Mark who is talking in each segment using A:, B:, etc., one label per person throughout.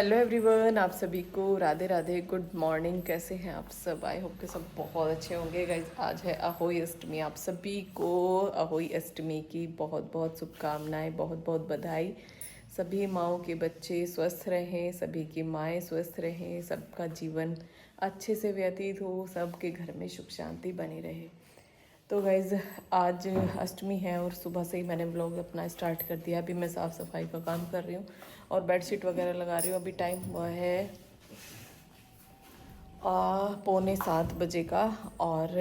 A: Hello everyone, आप सभी को राधे राधे, गुड मॉर्निंग। कैसे हैं आप सब? आई होप के सब बहुत अच्छे होंगे। गाइज, आज है अहोई अष्टमी। आप सभी को अहोई अष्टमी की बहुत बहुत शुभकामनाएं, बहुत बहुत बधाई। सभी माँओं के बच्चे स्वस्थ रहें, सभी की माएँ स्वस्थ रहें, सबका जीवन अच्छे से व्यतीत हो, सबके घर में सुख शांति बनी रहे। तो गाइज़, आज अष्टमी है और सुबह से ही मैंने ब्लॉग अपना स्टार्ट कर दिया। अभी मैं साफ़ सफाई का काम कर रही हूँ और बेडशीट वगैरह लगा रही हूँ। अभी टाइम हुआ है 6:45 का। और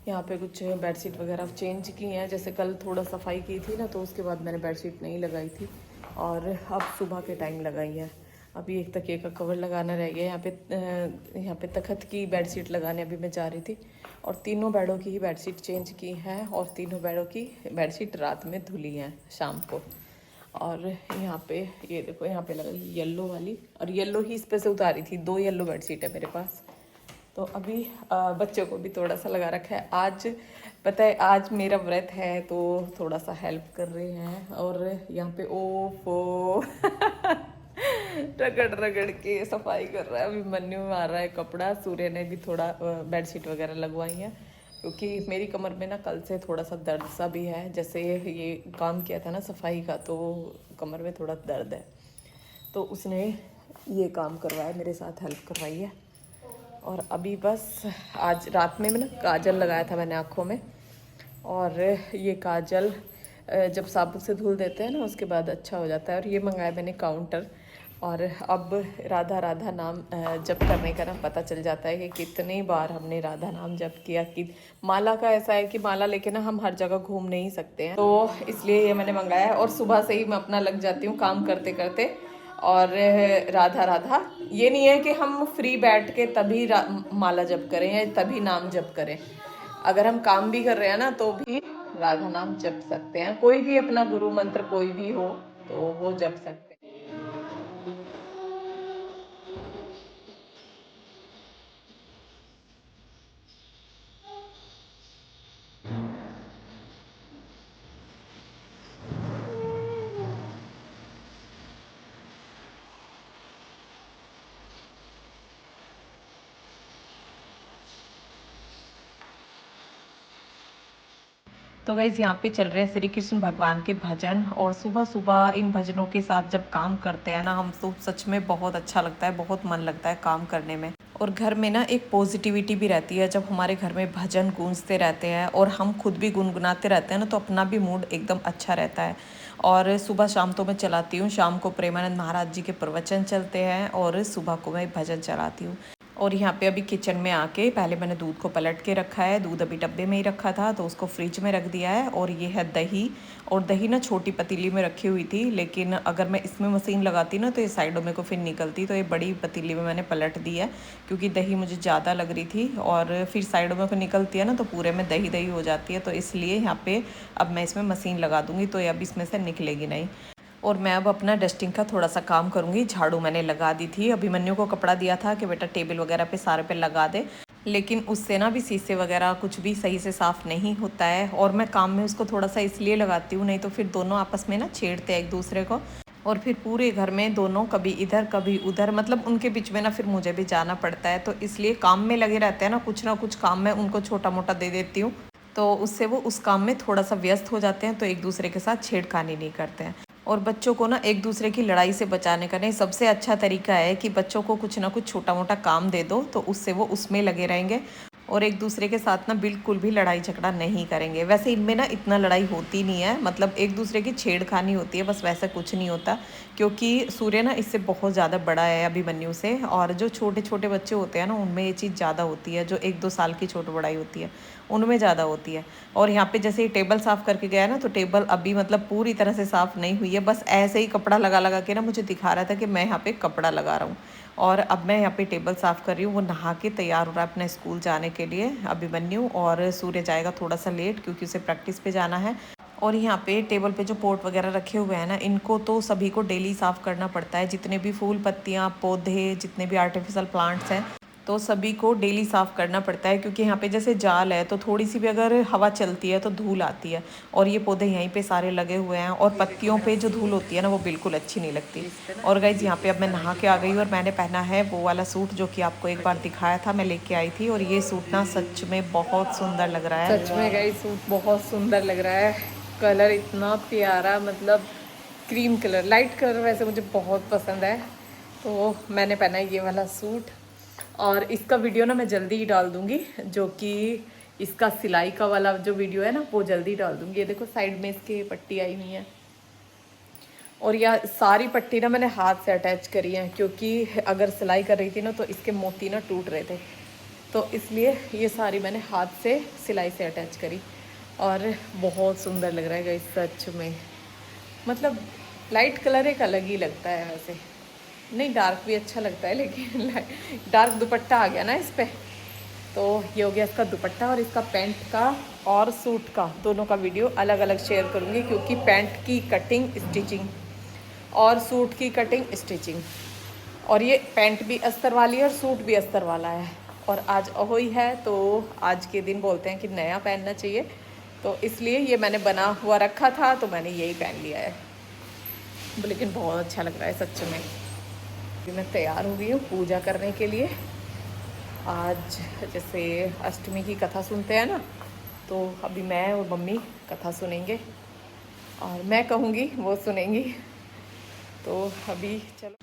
A: यहाँ पे कुछ बेडशीट वगैरह चेंज की हैं। जैसे कल थोड़ा सफाई की थी ना, तो उसके बाद मैंने बेडशीट नहीं लगाई थी और अब सुबह के टाइम लगाई है। अभी एक तकिए का कवर लगाना रह गया। यहाँ पे तखत की बेडशीट लगाने अभी मैं जा रही थी और तीनों बेडों की ही बेडशीट चेंज की हैं और तीनों बेडों की बेडशीट रात में धुली हैं शाम को। और यहाँ पे ये देखो, यहाँ पे लगा येलो वाली, और येलो ही इस पे से उतारी थी। 2 येलो बेडशीट है मेरे पास। तो अभी बच्चों को भी थोड़ा सा लगा रखा है। आज पता है, आज मेरा व्रत है तो थोड़ा सा हेल्प कर रहे हैं। और यहाँ पे ओफो रगड़ रगड़ के सफाई कर रहा है। अभी मन्नू मार रहा है कपड़ा। सूर्य ने भी थोड़ा बेडशीट वगैरह लगवाई है, क्योंकि मेरी कमर में ना कल से थोड़ा सा दर्द सा भी है। जैसे ये काम किया था ना सफाई का, तो कमर में थोड़ा दर्द है, तो उसने ये काम करवाया, मेरे साथ हेल्प करवाई है। और अभी बस आज रात में ना काजल लगाया था मैंने आँखों में, और ये काजल जब साबुन से धुल देते हैं ना, उसके बाद अच्छा हो जाता है। और ये मंगाया मैंने काउंटर। और अब राधा राधा नाम जप करने का ना पता चल जाता है कि कितनी बार हमने राधा नाम जप किया। कि माला का ऐसा है कि माला लेके ना हम हर जगह घूम नहीं सकते हैं, तो इसलिए ये मैंने मंगाया है। और सुबह से ही मैं अपना लग जाती हूँ काम करते करते। और राधा राधा, ये नहीं है कि हम फ्री बैठ के तभी माला जप करें या तभी नाम जप करें। अगर हम काम भी कर रहे हैं ना, तो भी राधा नाम जप सकते हैं। कोई भी अपना गुरु मंत्र कोई भी हो तो वो जप सकते हैं। तो गाइज, यहाँ पे चल रहे हैं श्री कृष्ण भगवान के भजन। और सुबह सुबह इन भजनों के साथ जब काम करते हैं ना हम, तो सच में बहुत अच्छा लगता है, बहुत मन लगता है काम करने में। और घर में ना एक पॉजिटिविटी भी रहती है जब हमारे घर में भजन गूंजते रहते हैं और हम खुद भी गुनगुनाते रहते हैं ना, तो अपना भी मूड एकदम अच्छा रहता है। और सुबह शाम तो मैं चलाती हूँ। शाम को प्रेमानंद महाराज जी के प्रवचन चलते हैं और सुबह को मैं भजन चलाती हूँ। और यहाँ पे अभी किचन में आके पहले मैंने दूध को पलट के रखा है। दूध अभी डब्बे में ही रखा था, तो उसको फ्रिज में रख दिया है। और ये है दही। और दही ना छोटी पतीली में रखी हुई थी, लेकिन अगर मैं इसमें मशीन लगाती ना, तो ये साइडों में को फिर निकलती। तो ये बड़ी पतीली में मैंने पलट दी है, क्योंकि दही मुझे ज़्यादा लग रही थी और फिर साइडों में को निकलती है ना, तो पूरे में दही दही हो जाती है। तो इसलिए यहाँ पे अब मैं इसमें मशीन लगा दूँगी, तो ये अब इसमें से निकलेगी नहीं। और मैं अब अपना डस्टिंग का थोड़ा सा काम करूँगी। झाड़ू मैंने लगा दी थी। अभिमन्यु को कपड़ा दिया था कि बेटा टेबल वगैरह पे सारे पे लगा दे, लेकिन उससे ना भी शीशे वगैरह कुछ भी सही से साफ़ नहीं होता है। और मैं काम में उसको थोड़ा सा इसलिए लगाती हूँ, नहीं तो फिर दोनों आपस में ना छेड़ते हैं एक दूसरे को। और फिर पूरे घर में दोनों कभी इधर कभी उधर, मतलब उनके बीच में ना फिर मुझे भी जाना पड़ता है। तो इसलिए काम में लगे रहते हैं ना कुछ काम मैं उनको छोटा मोटा दे देती हूँ, तो उससे वो उस काम में थोड़ा सा व्यस्त हो जाते हैं, तो एक दूसरे के साथ छेड़खानी नहीं करते हैं। और बच्चों को ना एक दूसरे की लड़ाई से बचाने का नहीं, सबसे अच्छा तरीका है कि बच्चों को कुछ ना कुछ छोटा मोटा काम दे दो, तो उससे वो उसमें लगे रहेंगे और एक दूसरे के साथ ना बिल्कुल भी लड़ाई झगड़ा नहीं करेंगे। वैसे इनमें ना इतना लड़ाई होती नहीं है, मतलब एक दूसरे की छेड़खानी होती है बस, वैसा कुछ नहीं होता। क्योंकि सूर्य ना इससे बहुत ज़्यादा बड़ा है अभिमन्यु से, और जो छोटे छोटे बच्चे होते हैं ना, उनमें ये चीज़ ज़्यादा होती है। जो 1-2 साल की छोटी बड़ाई होती है, उनमें ज़्यादा होती है। और यहाँ पे जैसे टेबल साफ़ करके गया ना, तो टेबल अभी मतलब पूरी तरह से साफ़ नहीं हुई है, बस ऐसे ही कपड़ा लगा लगा के ना मुझे दिखा रहा था कि मैं यहाँ पे कपड़ा लगा रहा हूँ। और अब मैं यहाँ पे टेबल साफ़ कर रही हूँ। वो नहा के तैयार हो रहा है अपने स्कूल जाने के लिए अभिमन्यु। और सूर्य जाएगा थोड़ा सा लेट, क्योंकि उसे प्रैक्टिस पे जाना है। और यहाँ पे टेबल पे जो पोट वगैरह रखे हुए हैं ना, इनको तो सभी को डेली साफ़ करना पड़ता है। जितने भी फूल पत्तियाँ पौधे, जितने भी आर्टिफिशियल प्लांट्स हैं, तो सभी को डेली साफ़ करना पड़ता है, क्योंकि यहाँ पे जैसे जाल है तो थोड़ी सी भी अगर हवा चलती है तो धूल आती है। और ये पौधे यहीं पे सारे लगे हुए हैं और पत्तियों पे जो धूल होती है ना वो बिल्कुल अच्छी नहीं लगती। और गाइज यहाँ पे अब मैं नहा के आ गई और मैंने पहना है वो वाला सूट जो कि आपको एक बार दिखाया था, मैं लेके आई थी। और ये सूट ना सच में बहुत सुंदर लग रहा है। सच में गाइज सूट बहुत सुंदर लग रहा है, कलर इतना प्यारा, मतलब क्रीम कलर, लाइट कलर वैसे मुझे बहुत पसंद है। तो मैंने पहना है ये वाला सूट और इसका वीडियो ना मैं जल्दी ही डाल दूँगी, जो कि इसका सिलाई का वाला जो वीडियो है ना वो जल्दी डाल दूँगी। ये देखो साइड में इसके पट्टी आई हुई है और यह सारी पट्टी ना मैंने हाथ से अटैच करी है, क्योंकि अगर सिलाई कर रही थी ना तो इसके मोती ना टूट रहे थे, तो इसलिए ये सारी मैंने हाथ से सिलाई से अटैच करी। और बहुत सुंदर लग रहा है गाइस सच में, मतलब लाइट कलर एक अलग ही लगता है वैसे, नहीं डार्क भी अच्छा लगता है, लेकिन डार्क दुपट्टा आ गया ना इस पर। तो ये हो गया इसका दुपट्टा और इसका पैंट का और सूट का दोनों का वीडियो अलग अलग शेयर करूँगी, क्योंकि पैंट की कटिंग स्टिचिंग और सूट की कटिंग स्टिचिंग, और ये पैंट भी अस्तर वाली है और सूट भी अस्तर वाला है। और आज अहोई है तो आज के दिन बोलते हैं कि नया पहनना चाहिए, तो इसलिए ये मैंने बना हुआ रखा था तो मैंने यही पहन लिया है। लेकिन बहुत अच्छा लग रहा है सच में। मैं तैयार हो गई हूँ पूजा करने के लिए। आज जैसे अष्टमी की कथा सुनते हैं ना, तो अभी मैं और मम्मी कथा सुनेंगे और मैं कहूँगी वो सुनेंगी। तो अभी चलो।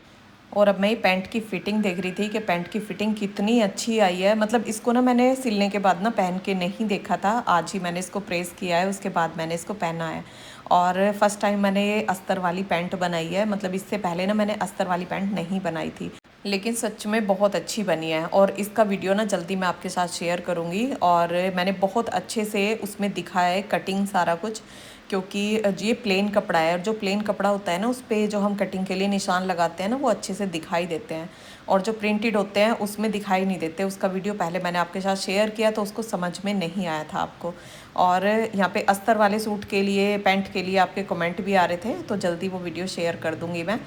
A: और अब मैं ये पैंट की फ़िटिंग देख रही थी कि पैंट की फ़िटिंग कितनी अच्छी आई है। मतलब इसको ना मैंने सिलने के बाद ना पहन के नहीं देखा था, आज ही मैंने इसको प्रेस किया है, उसके बाद मैंने इसको पहना है। और फर्स्ट टाइम मैंने ये अस्तर वाली पैंट बनाई है, मतलब इससे पहले ना मैंने अस्तर वाली पैंट नहीं बनाई थी, लेकिन सच में बहुत अच्छी बनी है। और इसका वीडियो ना जल्दी मैं आपके साथ शेयर करूँगी। और मैंने बहुत अच्छे से उसमें दिखाया है कटिंग सारा कुछ, क्योंकि ये प्लेन कपड़ा है और जो प्लेन कपड़ा होता है ना उस पर जो हम कटिंग के लिए निशान लगाते हैं ना वो अच्छे से दिखाई देते हैं, और जो प्रिंटेड होते हैं उसमें दिखाई नहीं देते। उसका वीडियो पहले मैंने आपके साथ शेयर किया तो उसको समझ में नहीं आया था आपको। और यहाँ पे अस्तर वाले सूट के लिए, पैंट के लिए आपके कमेंट भी आ रहे थे, तो जल्दी वो वीडियो शेयर कर दूँगी मैं।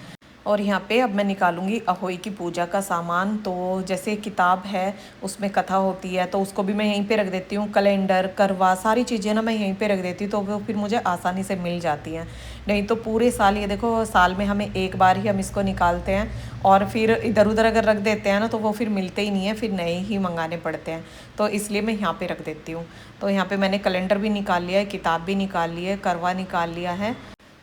A: और यहाँ पे अब मैं निकालूंगी अहोई की पूजा का सामान। तो जैसे किताब है उसमें कथा होती है तो उसको भी मैं यहीं पे रख देती हूँ, कैलेंडर, करवा, सारी चीज़ें ना मैं यहीं पे रख देती हूँ, तो वो फिर मुझे आसानी से मिल जाती हैं। नहीं तो पूरे साल, ये देखो साल में हमें एक बार ही हम इसको निकालते हैं और फिर इधर उधर अगर रख देते हैं ना तो वो फिर मिलते ही नहीं है, फिर नए ही मंगाने पड़ते हैं। तो इसलिए मैं यहाँ पर रख देती हूँ। तो यहाँ पर मैंने कैलेंडर भी निकाल लिया है, किताब भी निकाल ली है, करवा निकाल लिया है।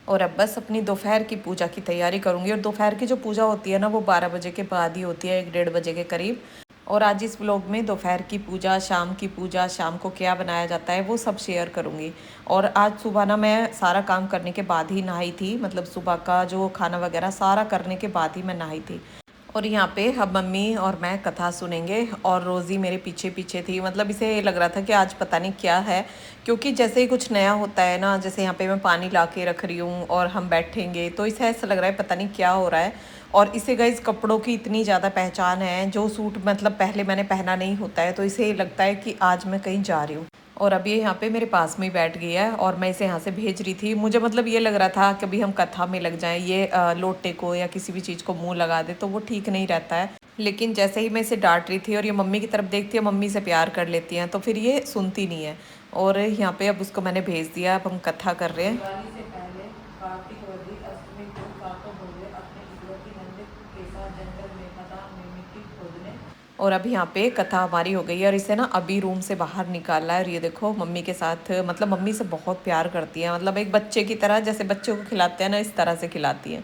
A: और अब बस अपनी दोपहर की पूजा की तैयारी करूँगी। और दोपहर की जो पूजा होती है ना वो 12 बजे के बाद ही होती है, 1-1:30 बजे के करीब। और आज इस व्लॉग में दोपहर की पूजा, शाम की पूजा, शाम को क्या बनाया जाता है वो सब शेयर करूँगी। और आज सुबह ना मैं सारा काम करने के बाद ही नहाई थी, मतलब सुबह का जो खाना वगैरह सारा करने के बाद ही मैं नहाई थी। और यहाँ पे अब मम्मी और मैं कथा सुनेंगे और रोज़ी मेरे पीछे पीछे थी, मतलब इसे लग रहा था कि आज पता नहीं क्या है, क्योंकि जैसे ही कुछ नया होता है ना, जैसे यहाँ पे मैं पानी ला के रख रही हूँ और हम बैठेंगे तो इसे ऐसा लग रहा है पता नहीं क्या हो रहा है। और इसे गाइस कपड़ों की इतनी ज़्यादा पहचान है, जो सूट मतलब पहले मैंने पहना नहीं होता है तो इसे लगता है कि आज मैं कहीं जा रही हूँ। और अब ये यहाँ पे मेरे पास में ही बैठ गई है और मैं इसे यहाँ से भेज रही थी। मुझे मतलब ये लग रहा था कि अभी हम कथा में लग जाएं, ये लोटे को या किसी भी चीज़ को मुंह लगा दे तो वो ठीक नहीं रहता है। लेकिन जैसे ही मैं इसे डांट रही थी और ये मम्मी की तरफ देखती है, मम्मी से प्यार कर लेती हैं, तो फिर ये सुनती नहीं है। और यहाँ पे अब उसको मैंने भेज दिया, अब हम कथा कर रहे हैं। और अब यहाँ पे कथा हमारी हो गई है और इसे ना अभी रूम से बाहर निकाला है। और ये देखो मम्मी के साथ, मतलब मम्मी से बहुत प्यार करती है, मतलब एक बच्चे की तरह, जैसे बच्चों को खिलाते हैं ना इस तरह से खिलाती है।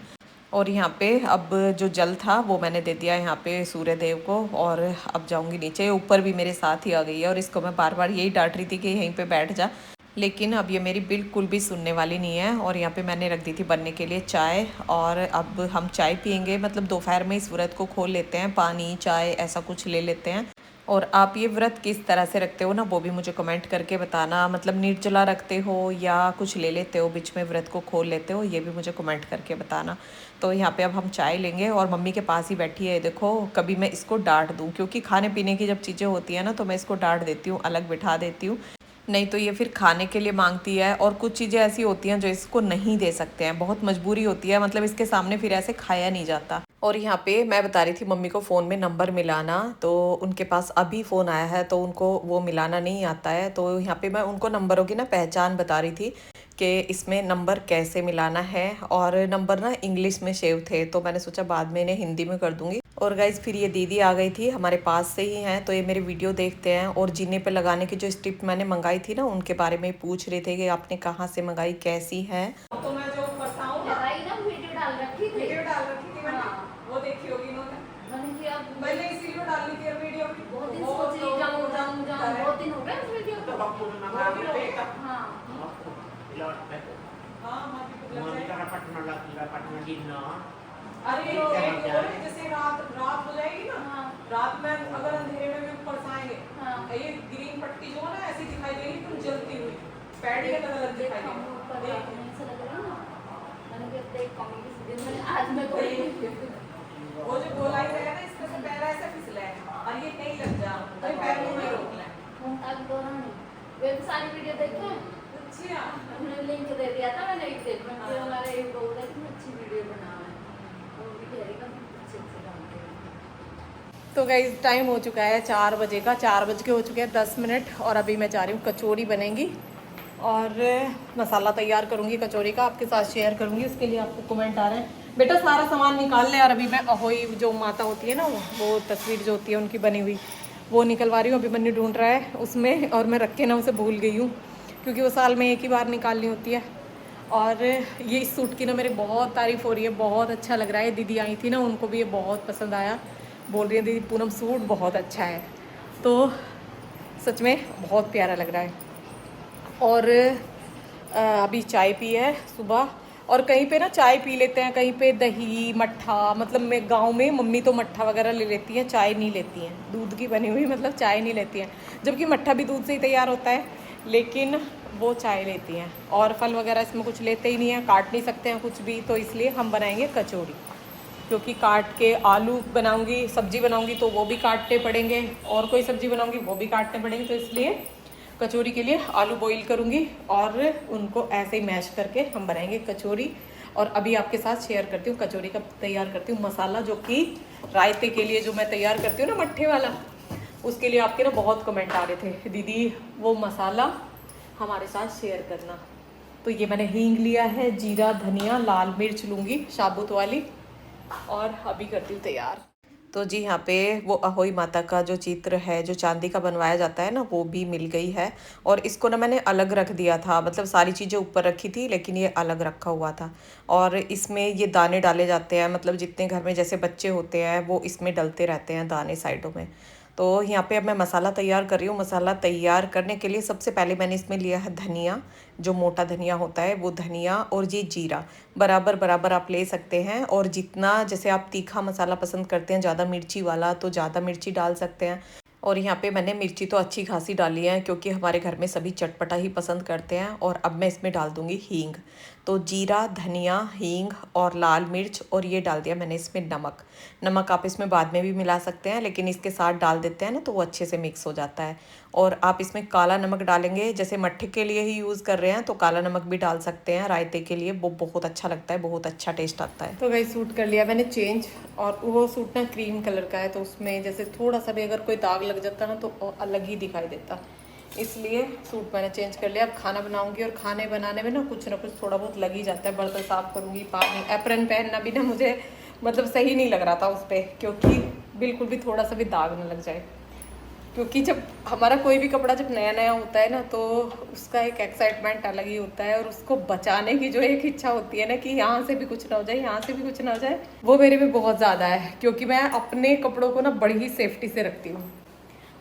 A: और यहाँ पे अब जो जल था वो मैंने दे दिया यहाँ पे सूर्य देव को। और अब जाऊँगी नीचे, ऊपर भी मेरे साथ ही आ गई है और इसको मैं बार बार यही डांट रही थी कि यहीं पे बैठ जा, लेकिन अब ये मेरी बिल्कुल भी सुनने वाली नहीं है। और यहाँ पे मैंने रख दी थी बनने के लिए चाय, और अब हम चाय पियेंगे, मतलब दोपहर में इस व्रत को खोल लेते हैं, पानी चाय ऐसा कुछ ले लेते हैं। और आप ये व्रत किस तरह से रखते हो ना वो भी मुझे कमेंट करके बताना, मतलब निर्जला रखते हो या कुछ ले लेते हो बीच में व्रत को खोल लेते हो, ये भी मुझे कमेंट करके बताना। तो यहाँ पे अब हम चाय लेंगे और मम्मी के पास ही बैठी है, देखो कभी मैं इसको डांट दूँ, क्योंकि खाने पीने की जब चीज़ें होती हैं ना तो मैं इसको डांट देती हूँ, अलग बिठा देती हूँ। नहीं तो ये फिर खाने के लिए मांगती है, और कुछ चीज़ें ऐसी होती हैं जो इसको नहीं दे सकते हैं, बहुत मजबूरी होती है, मतलब इसके सामने फिर ऐसे खाया नहीं जाता। और यहाँ पे मैं बता रही थी मम्मी को फ़ोन में नंबर मिलाना, तो उनके पास अभी फ़ोन आया है तो उनको वो मिलाना नहीं आता है। तो यहाँ पे मैं उनको नंबरों की ना पहचान बता रही थी कि इसमें नंबर कैसे मिलाना है, और नंबर ना इंग्लिश में सेव थे, तो मैंने सोचा बाद में इन्हें हिंदी में कर दूंगी। और गाइज फिर ये दीदी आ गई थी, हमारे पास से ही हैं, तो ये मेरी वीडियो देखते हैं, और जीने पे लगाने की जो स्ट्रिप मैंने मंगाई थी ना उनके बारे में पूछ रहे थे कि आपने कहाँ से मंगाई, कैसी है। तो मैं जो बताऊँ वीडियो डाल रखी थी मैंने, वो देखी होगी इन्होंने, मैंने इसीलिए डाली थी वीडियो। बहुत दिन हो गए उस वीडियो को। अरे जैसे रात रात हो जाएगी ना, रात में अगर अंधेरे में भी ऊपर से आएंगे, ये ग्रीन पट्टी जो है ना ऐसी दिखाई देगी, तुम जलती हुई पैडी का तरह दिखाई देगी। वो जो गोलाई है ना, इसमें से पैर ऐसे फिसला है, और ये कहीं लग जा तो पैर मुंह में रोक ले।
B: वे सारी वीडियो देखे,
A: अच्छा
B: हमने लिंक दे दिया था, मैंने एक देख रहा हूं, हमारे एक बोल रहे थे अच्छी वीडियो बना है, वो भी कह रही का अच्छे से बनाते हैं।
A: तो गाइस टाइम हो चुका है 4 बजे का, 4 बज के हो चुके हैं 10 मिनट, और अभी मैं जा रही हूँ, कचौरी बनेंगी और मसाला तैयार करूँगी कचौरी का, आपके साथ शेयर करूँगी। उसके लिए आपको कमेंट आ रहे हैं बेटा सारा सामान निकाल ले, और अभी मैं अहोई जो माता होती है ना, वो तस्वीर जो होती है उनकी बनी हुई, वो निकलवा रही हूँ। अभी मन्नू ढूंढ रहा है उसमें, और मैं रख के ना उसे भूल गई हूँ, क्योंकि वो साल में एक ही बार निकालनी होती है। और ये इस सूट की ना मेरी बहुत तारीफ़ हो रही है, बहुत अच्छा लग रहा है। दीदी आई थी ना, उनको भी ये बहुत पसंद आया, बोल रही है दीदी पूनम सूट बहुत अच्छा है, तो सच में बहुत प्यारा लग रहा है। और अभी चाय पी है सुबह, और कहीं पे ना चाय पी लेते हैं, कहीं पे दही मट्ठा, मतलब मैं गांव में मम्मी तो मट्ठा वगैरह ले लेती हैं, चाय नहीं लेती हैं, दूध की बनी हुई मतलब चाय नहीं लेती हैं, जबकि मट्ठा भी दूध से ही तैयार होता है, लेकिन वो चाय लेती हैं। और फल वगैरह इसमें कुछ लेते ही नहीं हैं, काट नहीं सकते हैं कुछ भी, तो इसलिए हम बनाएंगे कचौड़ी, क्योंकि काट के आलू बनाऊंगी, सब्जी बनाऊंगी तो वो भी काटने पड़ेंगे, और कोई सब्जी बनाऊंगी वो भी काटने पड़ेंगे, तो इसलिए कचौरी के लिए आलू बॉईल करूंगी, और उनको ऐसे ही मैश करके हम बनाएंगे कचौरी। और अभी आपके साथ शेयर करती हूँ कचौरी का तैयार करती हूँ मसाला, जो कि रायते के लिए जो मैं तैयार करती हूँ ना मट्ठे वाला, उसके लिए आपके ना बहुत कमेंट आ रहे थे दीदी वो मसाला हमारे साथ शेयर करना। तो ये मैंने हींग लिया है, जीरा धनिया लाल मिर्च लूँगी साबुत वाली, और अभी करती हूँ तैयार। तो जी यहाँ पे वो अहोई माता का जो चित्र है जो चांदी का बनवाया जाता है ना, वो भी मिल गई है, और इसको ना मैंने अलग रख दिया था, मतलब सारी चीज़ें ऊपर रखी थी लेकिन ये अलग रखा हुआ था। और इसमें ये दाने डाले जाते हैं, मतलब जितने घर में जैसे बच्चे होते हैं वो इसमें डलते रहते हैं दाने साइडों में। तो यहाँ पे अब मैं मसाला तैयार कर रही हूँ। मसाला तैयार करने के लिए सबसे पहले मैंने इसमें लिया है धनिया, जो मोटा धनिया होता है वो धनिया, और ये जीरा बराबर बराबर आप ले सकते हैं, और जितना जैसे आप तीखा मसाला पसंद करते हैं ज़्यादा मिर्ची वाला तो ज़्यादा मिर्ची डाल सकते हैं। और यहाँ पे मैंने मिर्ची तो अच्छी खासी डाली है, क्योंकि हमारे घर में सभी चटपटा ही पसंद करते हैं। और अब मैं इसमें डाल दूँगी हींग, तो जीरा धनिया हींग और लाल मिर्च, और ये डाल दिया मैंने इसमें नमक। नमक आप इसमें बाद में भी मिला सकते हैं, लेकिन इसके साथ डाल देते हैं ना तो वो अच्छे से मिक्स हो जाता है। और आप इसमें काला नमक डालेंगे, जैसे मट्ठे के लिए ही यूज़ कर रहे हैं तो काला नमक भी डाल सकते हैं, रायते के लिए वो बहुत अच्छा लगता है, बहुत अच्छा टेस्ट आता है। तो वही सूट कर लिया मैंने चेंज, और वो सूट ना क्रीम कलर का है, तो उसमें जैसे थोड़ा सा भी अगर कोई दाग लग जाता ना तो अलग ही दिखाई देता, इसलिए सूट मैंने चेंज कर लिया। अब खाना बनाऊंगी, और खाने बनाने में ना कुछ थोड़ा बहुत लग ही जाता है, बर्तन साफ़ करूँगी, पानी, एप्रन पहनना भी ना मुझे मतलब सही नहीं लग रहा था उस पर, क्योंकि बिल्कुल भी थोड़ा सा भी दाग ना लग जाए, क्योंकि जब हमारा कोई भी कपड़ा जब नया नया होता है ना तो उसका एक एक्साइटमेंट अलग ही होता है, और उसको बचाने की जो एक इच्छा होती है ना कि यहाँ से भी कुछ ना हो जाए, यहाँ से भी कुछ ना हो जाए, वो मेरे में बहुत ज़्यादा है, क्योंकि मैं अपने कपड़ों को ना बड़ी ही सेफ्टी से रखती हूँ।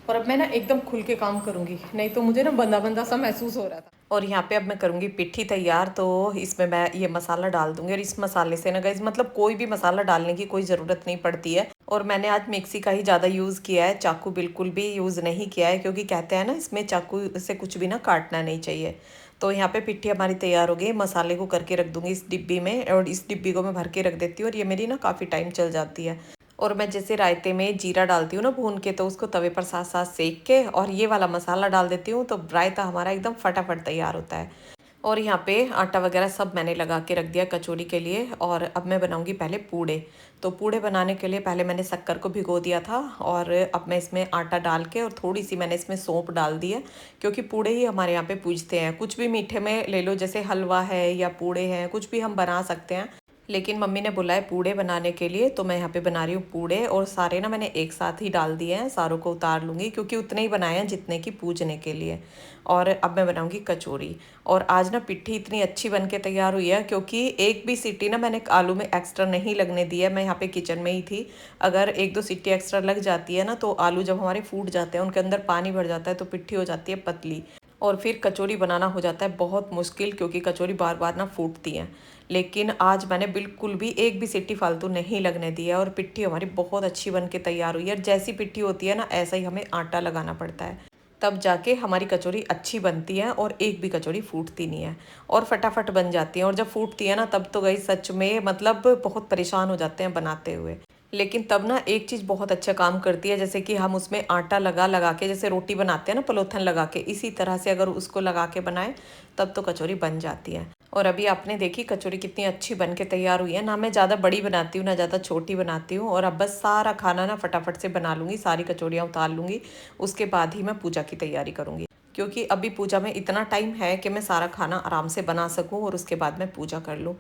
A: और अब मैं ना एकदम खुल के काम करूँगी, नहीं तो मुझे ना बंदा बंदा सा महसूस हो रहा था। और यहाँ पे अब मैं करूँगी पिट्ठी तैयार, तो इसमें मैं ये मसाला डाल दूँगी, और इस मसाले से ना गाइस मतलब कोई भी मसाला डालने की कोई ज़रूरत नहीं पड़ती है। और मैंने आज मिक्सी का ही ज़्यादा यूज़ किया है, चाकू बिल्कुल भी यूज़ नहीं किया है, क्योंकि कहते हैं ना इसमें चाकू से कुछ भी ना काटना नहीं चाहिए। तो यहाँ पे पिट्ठी हमारी तैयार हो गई, मसाले को करके रख दूँगी इस डिब्बी में, और इस डिब्बी को मैं भर के रख देती हूँ, और ये मेरी ना काफ़ी टाइम चल जाती है। और मैं जैसे रायते में जीरा डालती हूँ ना भून के, तो उसको तवे पर साथ साथ सेक के और ये वाला मसाला डाल देती हूँ, तो रायता हमारा एकदम फटाफट तैयार होता है। और यहाँ पे आटा वगैरह सब मैंने लगा के रख दिया कचौरी के लिए। और अब मैं बनाऊंगी पहले पूड़े। तो पूड़े बनाने के लिए पहले मैंने शक्कर को भिगो दिया था, और अब मैं इसमें आटा डाल के और थोड़ी सी मैंने इसमें सौंफ डाल दी है, क्योंकि पूड़े ही हमारे यहाँ पे पूजते हैं। कुछ भी मीठे में ले लो, जैसे हलवा है या पूड़े हैं, कुछ भी हम बना सकते हैं, लेकिन मम्मी ने बुलाए पूड़े बनाने के लिए, तो मैं यहाँ पे बना रही हूँ पूड़े। और सारे ना मैंने एक साथ ही डाल दिए हैं, सारों को उतार लूँगी क्योंकि उतने ही बनाए हैं जितने की पूजने के लिए। और अब मैं बनाऊँगी कचौरी। और आज ना पिट्ठी इतनी अच्छी बन के तैयार हुई है, क्योंकि एक भी सीटी ना मैंने आलू में एक्स्ट्रा नहीं लगने दी है। मैं यहाँ पे किचन में ही थी, अगर एक दो सीटी एक्स्ट्रा लग जाती है ना, तो आलू जब हमारे फूट जाते हैं, उनके अंदर पानी भर जाता है, तो पिट्ठी हो जाती है पतली, और फिर कचौरी बनाना हो जाता है बहुत मुश्किल, क्योंकि कचौरी बार बार ना फूटती हैं। लेकिन आज मैंने बिल्कुल भी एक भी सीटी फालतू नहीं लगने दी है, और पिट्ठी हमारी बहुत अच्छी बन के तैयार हुई है। और जैसी पिट्ठी होती है ना, ऐसा ही हमें आटा लगाना पड़ता है, तब जाके हमारी कचौरी अच्छी बनती है, और एक भी कचौरी फूटती नहीं है और फटाफट बन जाती है। और जब फूटती है ना, तब तो गई सच में मतलब बहुत परेशान हो जाते हैं बनाते हुए। लेकिन तब ना एक चीज़ बहुत अच्छा काम करती है, जैसे कि हम उसमें आटा लगा लगा के, जैसे रोटी बनाते हैं ना पलोथन लगा के, इसी तरह से अगर उसको लगा के बनाए, तब तो कचौरी बन जाती है। और अभी आपने देखी कचौरी कितनी अच्छी बन के तैयार हुई है ना। मैं ज़्यादा बड़ी बनाती हूँ ना ज़्यादा छोटी बनाती हूँ। और अब बस सारा खाना ना फटाफट से बना लूँगी, सारी कचौरियाँ उतार लूँगी, उसके बाद ही मैं पूजा की तैयारी करूँगी, क्योंकि अभी पूजा में इतना टाइम है कि मैं सारा खाना आराम से बना सकूँ और उसके बाद मैं पूजा कर लूँ।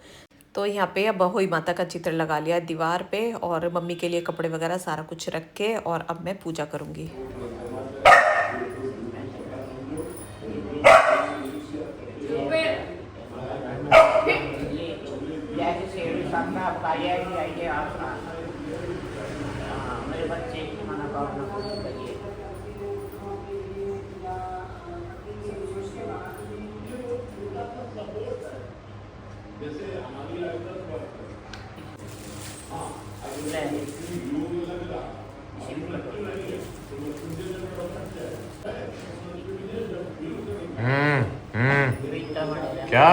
A: तो यहाँ पे अब बहोई माता का चित्र लगा लिया है दीवार पे, और मम्मी के लिए कपड़े वगैरह सारा कुछ रख के, और अब मैं पूजा करूँगी।
C: मेरे बच्चे की मनोकामना पूरी करिए।
D: क्या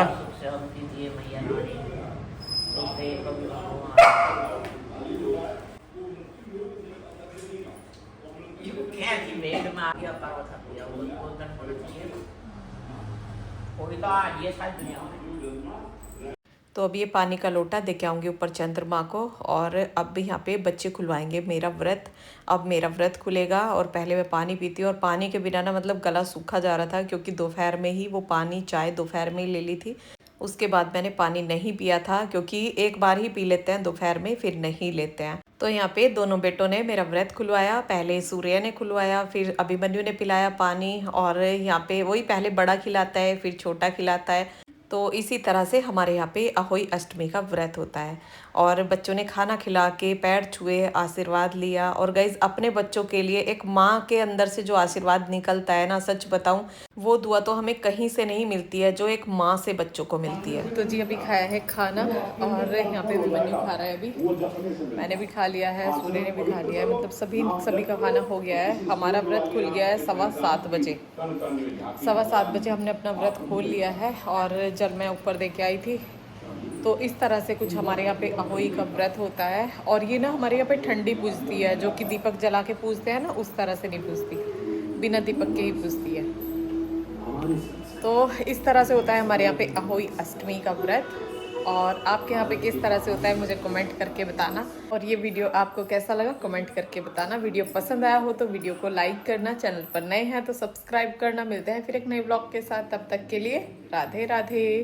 C: कोई तो आज ये सारी दुनिया में।
A: तो अब ये पानी का लोटा दे के आऊँगी ऊपर चंद्रमा को। और अब यहाँ पे बच्चे खुलवाएंगे मेरा व्रत। अब मेरा व्रत खुलेगा, और पहले मैं पानी पीती हूँ, और पानी के बिना ना मतलब गला सूखा जा रहा था, क्योंकि दोपहर में ही वो पानी चाय दोपहर में ही ले ली थी। उसके बाद मैंने पानी नहीं पिया था, क्योंकि एक बार ही पी लेते हैं दोपहर में, फिर नहीं लेते हैं। तो यहाँ पे दोनों बेटों ने मेरा व्रत खुलवाया, पहले सूर्य ने खुलवाया, फिर अभिमन्यु ने पिलाया पानी। और यहाँ पे वही पहले बड़ा खिलाता है, फिर छोटा खिलाता है। तो इसी तरह से हमारे यहाँ पे अहोई अष्टमी का व्रत होता है। और बच्चों ने खाना खिला के पैर छुए, आशीर्वाद लिया। और गाइज अपने बच्चों के लिए एक माँ के अंदर से जो आशीर्वाद निकलता है ना, सच बताऊँ वो दुआ तो हमें कहीं से नहीं मिलती है, जो एक माँ से बच्चों को मिलती है। तो जी अभी खाया है खाना, और यहाँ पे अभिमन्यु खा रहा है, अभी मैंने भी खा लिया है, सूर्य ने भी खा लिया है, मतलब सभी का खाना हो गया है। हमारा व्रत खुल गया है 7:15 बजे। 7:15 बजे हमने अपना व्रत खोल लिया है, और जल मैं ऊपर दे के आई थी। तो इस तरह से कुछ हमारे यहाँ पे अहोई का व्रत होता है। और ये ना हमारे यहाँ पे ठंडी पूजती है, जो कि दीपक जला के पूजते हैं ना, उस तरह से नहीं पूजती, बिना दीपक के ही पूजती है। तो इस तरह से होता है हमारे यहाँ पे अहोई अष्टमी का व्रत। और आपके यहाँ पे किस तरह से होता है मुझे कमेंट करके बताना। और ये वीडियो आपको कैसा लगा कमेंट करके बताना। वीडियो पसंद आया हो तो वीडियो को लाइक करना, चैनल पर नए हैं तो सब्सक्राइब करना। मिलते हैं फिर एक नए ब्लॉग के साथ, तब तक के लिए राधे राधे।